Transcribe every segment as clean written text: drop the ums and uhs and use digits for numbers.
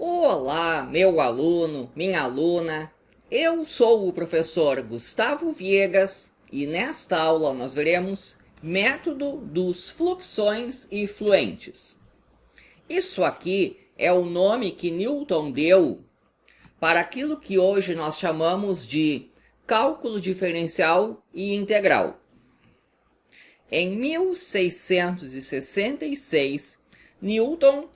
Olá, meu aluno, minha aluna. Eu sou o professor Gustavo Viegas e nesta aula nós veremos método dos fluxões e fluentes. Isso aqui é o nome que Newton deu para aquilo que hoje nós chamamos de cálculo diferencial e integral. Em 1666, Newton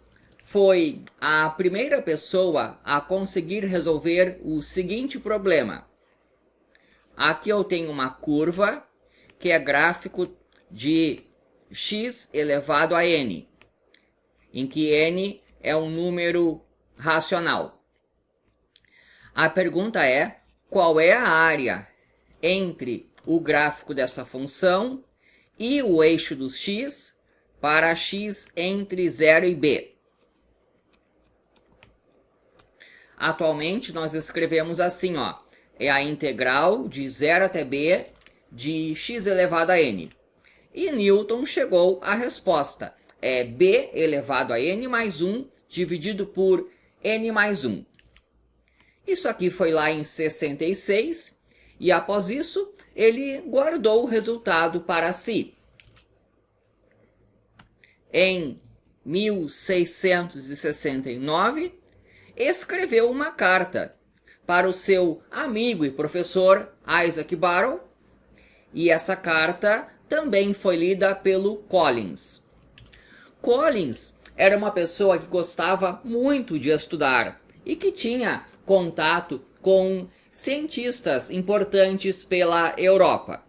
foi a primeira pessoa a conseguir resolver o seguinte problema. Aqui eu tenho uma curva que é gráfico de x elevado a n, em que n é um número racional. A pergunta é: qual é a área entre o gráfico dessa função e o eixo dos x para x entre 0 e b? Atualmente nós escrevemos assim, ó, é a integral de 0 até b de x elevado a n. E Newton chegou à resposta, é b elevado a n mais 1 dividido por n mais 1. Isso aqui foi lá em 66, e após isso ele guardou o resultado para si. Em 1669, escreveu uma carta para o seu amigo e professor Isaac Barrow, e essa carta também foi lida pelo Collins. Collins era uma pessoa que gostava muito de estudar e que tinha contato com cientistas importantes pela Europa.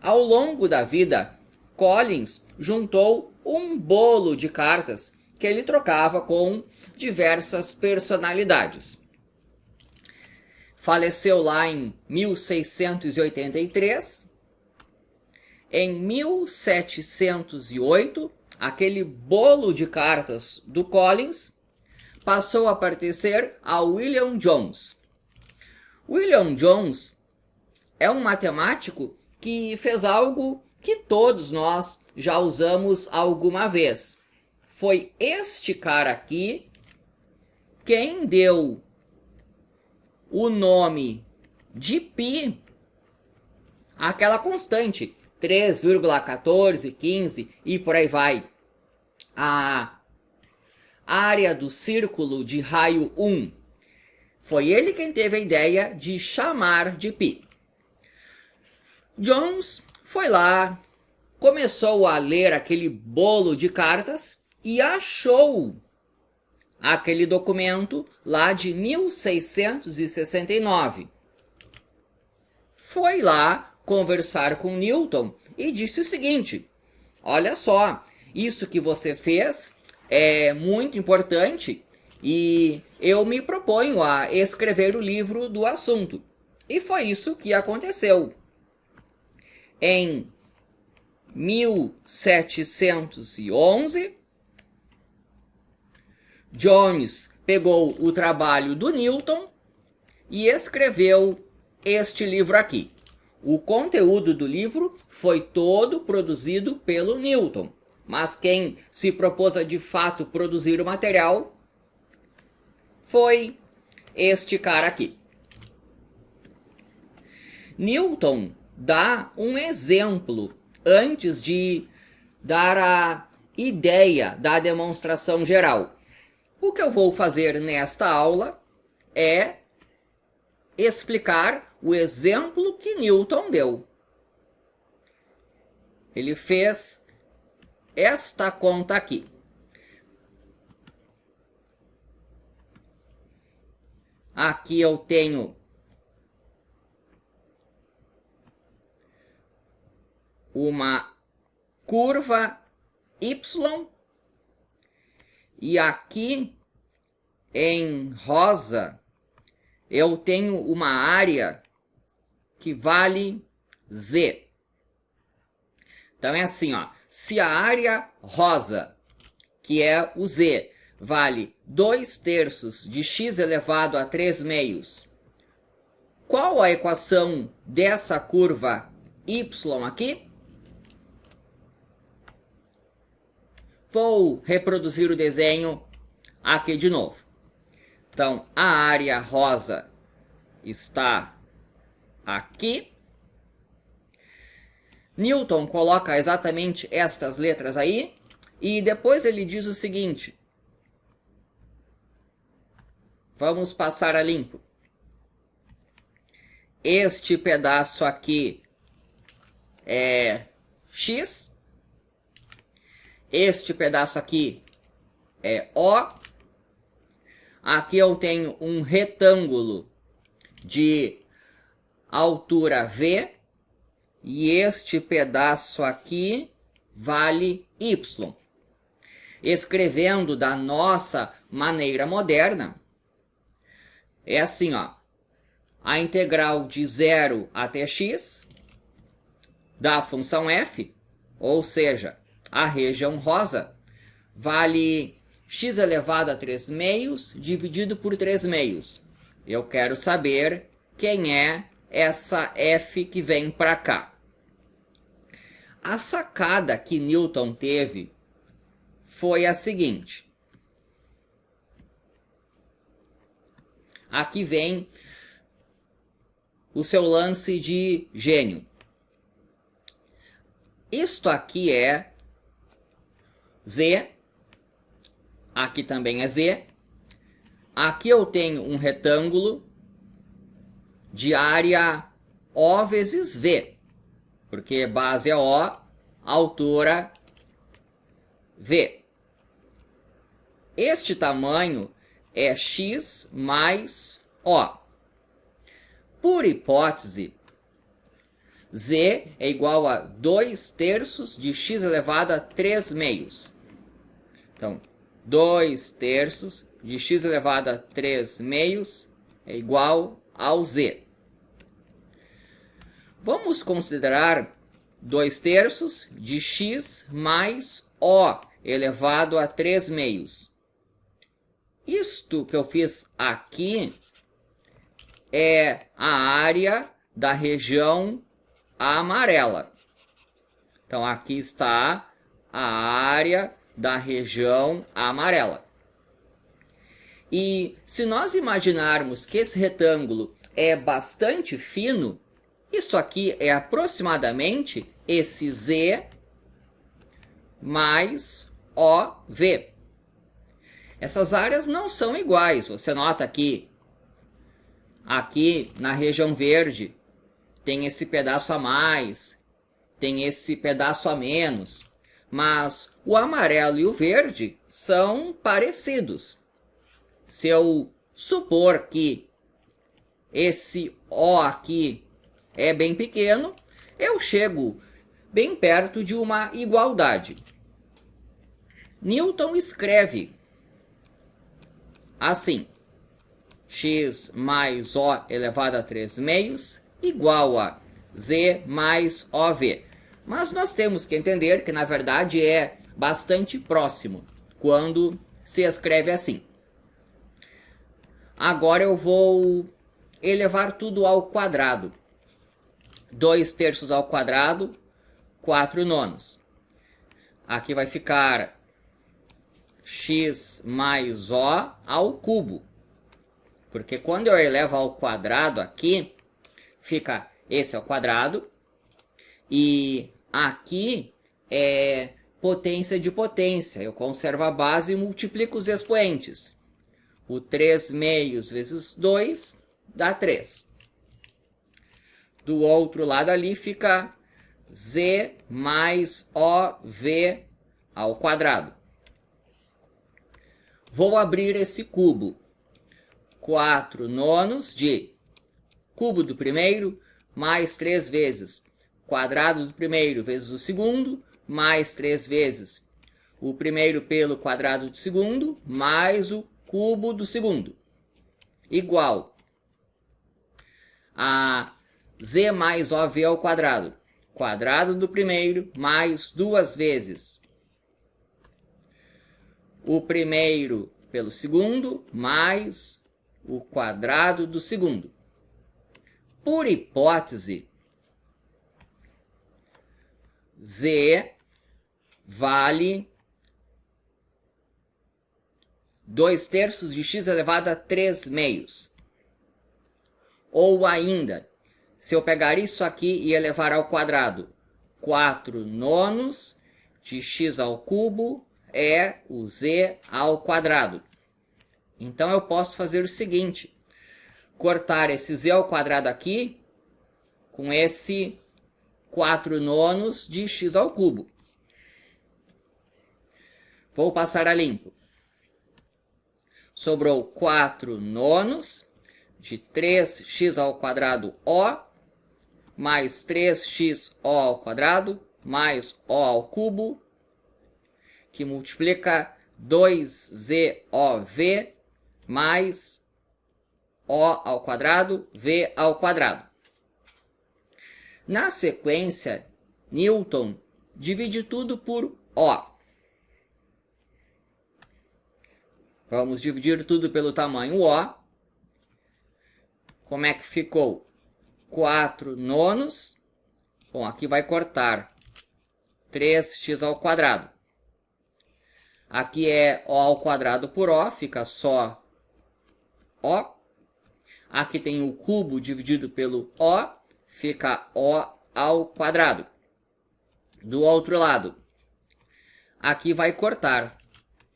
Ao longo da vida, Collins juntou um bolo de cartas que ele trocava com diversas personalidades. Faleceu lá em 1683. Em 1708, aquele bolo de cartas do Collins passou a pertencer a William Jones. William Jones é um matemático que fez algo que todos nós já usamos alguma vez. Foi este cara aqui quem deu o nome de π àquela constante, 3,1415 e por aí vai. A área do círculo de raio 1. Foi ele quem teve a ideia de chamar de π. Jones foi lá, começou a ler aquele bolo de cartas e achou aquele documento lá de 1669. Foi lá conversar com Newton e disse o seguinte: olha só, isso que você fez é muito importante e eu me proponho a escrever o livro do assunto. E foi isso que aconteceu. Em 1711, Jones pegou o trabalho do Newton e escreveu este livro aqui. O conteúdo do livro foi todo produzido pelo Newton, mas quem se propôs a de fato produzir o material foi este cara aqui. Newton dá um exemplo antes de dar a ideia da demonstração geral. O que eu vou fazer nesta aula é explicar o exemplo que Newton deu. Ele fez esta conta aqui. Aqui eu tenho uma curva y e aqui em rosa eu tenho uma área que vale z. Então é assim, ó, se a área rosa, que é o z, vale 2/3 de x elevado a 3/2, qual a equação dessa curva y aqui? Vou reproduzir o desenho aqui de novo. Então, a área rosa está aqui. Newton coloca exatamente estas letras aí. E depois ele diz o seguinte. Vamos passar a limpo. Este pedaço aqui é X. Este pedaço aqui é O. Aqui eu tenho um retângulo de altura V. E este pedaço aqui vale Y. Escrevendo da nossa maneira moderna, é assim, ó. A integral de 0 até x da função f, ou seja, a região rosa, vale x elevado a 3 meios dividido por 3 meios. Eu quero saber quem é essa f que vem para cá. A sacada que Newton teve foi a seguinte. Aqui vem o seu lance de gênio. Isto aqui é Z. Aqui também é Z. Aqui eu tenho um retângulo de área O vezes V. Porque base é O, altura V. Este tamanho é x mais O. Por hipótese, z é igual a 2/3 de x elevado a 3 meios. Então, 2/3 de x elevado a 3 meios é igual ao z. Vamos considerar 2/3 de x mais O elevado a 3 meios. Isto que eu fiz aqui é a área da região amarela. Então, aqui está a área da região amarela. E se nós imaginarmos que esse retângulo é bastante fino, isso aqui é aproximadamente esse Z mais OV. Essas áreas não são iguais. Você nota que aqui na região verde tem esse pedaço a mais, tem esse pedaço a menos, mas o amarelo e o verde são parecidos. Se eu supor que esse O aqui é bem pequeno, eu chego bem perto de uma igualdade. Newton escreve assim: x mais O elevado a 3 meios igual a z mais OV. Mas nós temos que entender que, na verdade, é bastante próximo quando se escreve assim. Agora eu vou elevar tudo ao quadrado. 2/3 ao quadrado, 4/9. Aqui vai ficar x mais O ao cubo. Porque quando eu elevo ao quadrado aqui, fica esse ao quadrado. E aqui é potência de potência. Eu conservo a base e multiplico os expoentes. O 3 meios vezes 2 dá 3. Do outro lado ali fica z mais OV ao quadrado. Vou abrir esse cubo. 4/9 de cubo do primeiro mais 3 vezes quadrado do primeiro vezes o segundo, mais 3 vezes o primeiro pelo quadrado do segundo, mais o cubo do segundo, igual a z mais OV ao quadrado. Quadrado do primeiro mais 2 vezes o primeiro pelo segundo, mais o quadrado do segundo. Por hipótese, z vale 2/3 de x elevado a 3/2. Ou ainda, se eu pegar isso aqui e elevar ao quadrado, 4/9 de x ao cubo é o z ao quadrado. Então eu posso fazer o seguinte, cortar esse z ao quadrado aqui com esse 4/9 de x ao cubo. Vou passar a limpo. Sobrou 4/9 de 3x ao quadrado O, mais 3x O ao quadrado, mais O ao cubo, que multiplica 2ZOV, mais O ao quadrado, V ao quadrado. Na sequência, Newton divide tudo por O. Vamos dividir tudo pelo tamanho O. Como é que ficou? 4/9. Bom, aqui vai cortar 3x ao quadrado. Aqui é O ao quadrado por O, fica só O. Aqui tem o cubo dividido pelo O, fica O ao quadrado. Do outro lado, aqui vai cortar.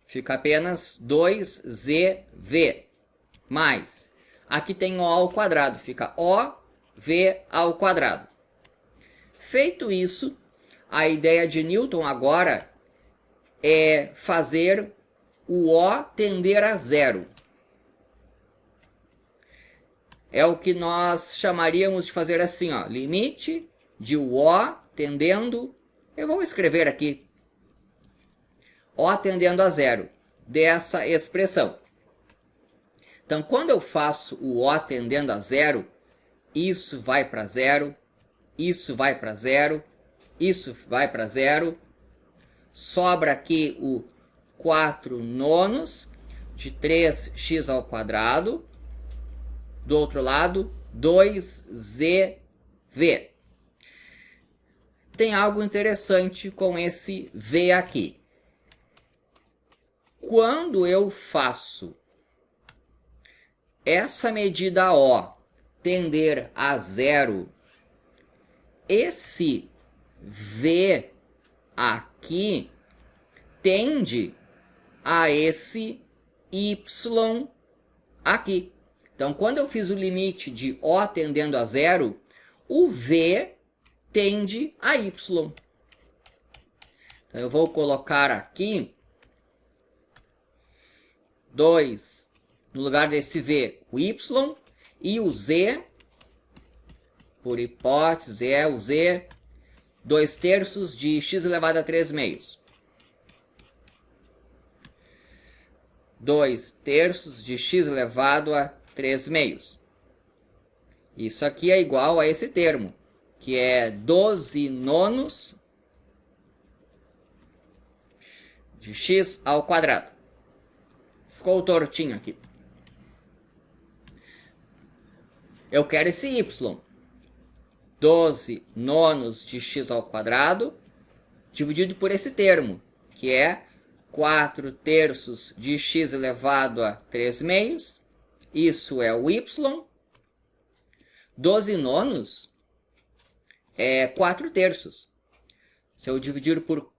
Fica apenas 2ZV, mais, aqui tem O ao quadrado, fica OV ao quadrado. Feito isso, a ideia de Newton agora é fazer o O tender a zero. É o que nós chamaríamos de fazer assim, ó, limite de O tendendo, eu vou escrever aqui, O tendendo a zero, dessa expressão. Então, quando eu faço o O tendendo a zero, isso vai para zero, isso vai para zero, isso vai para zero, sobra aqui o 4/9 de 3x ao quadrado, do outro lado, 2ZV. Tem algo interessante com esse V aqui. Quando eu faço essa medida O tender a zero, esse V aqui tende a esse Y aqui. Então, quando eu fiz o limite de O tendendo a zero, o V tende a Y. Então, eu vou colocar aqui 2, no lugar desse V, o Y, e o Z, por hipótese, é o Z, 2/3 de x elevado a 3/2. 2/3 de x elevado a 3/2. Isso aqui é igual a esse termo, que é 12/9 de x ao quadrado. Ficou tortinho aqui. Eu quero esse y. 12/9 de x ao quadrado dividido por esse termo, que é 4/3 de x elevado a 3/2. Isso é o y. 12/9 é 4/3. Se eu dividir por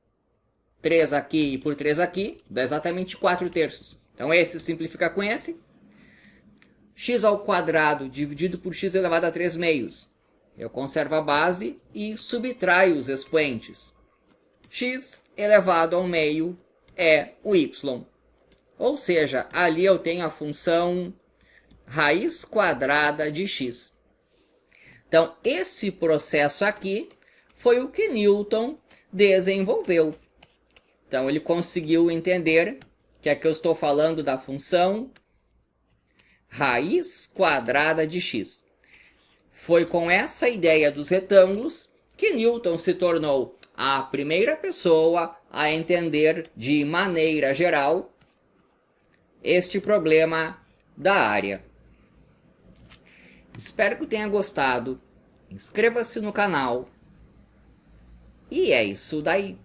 3 aqui e por 3 aqui, dá exatamente 4/3. Então esse simplifica com esse. X ao quadrado dividido por x elevado a 3/2. Eu conservo a base e subtraio os expoentes. X elevado ao meio é o y. Ou seja, ali eu tenho a função raiz quadrada de x. Então, esse processo aqui foi o que Newton desenvolveu. Então, ele conseguiu entender que aqui eu estou falando da função raiz quadrada de x. Foi com essa ideia dos retângulos que Newton se tornou a primeira pessoa a entender de maneira geral este problema da área. Espero que tenha gostado. Inscreva-se no canal. E é isso daí.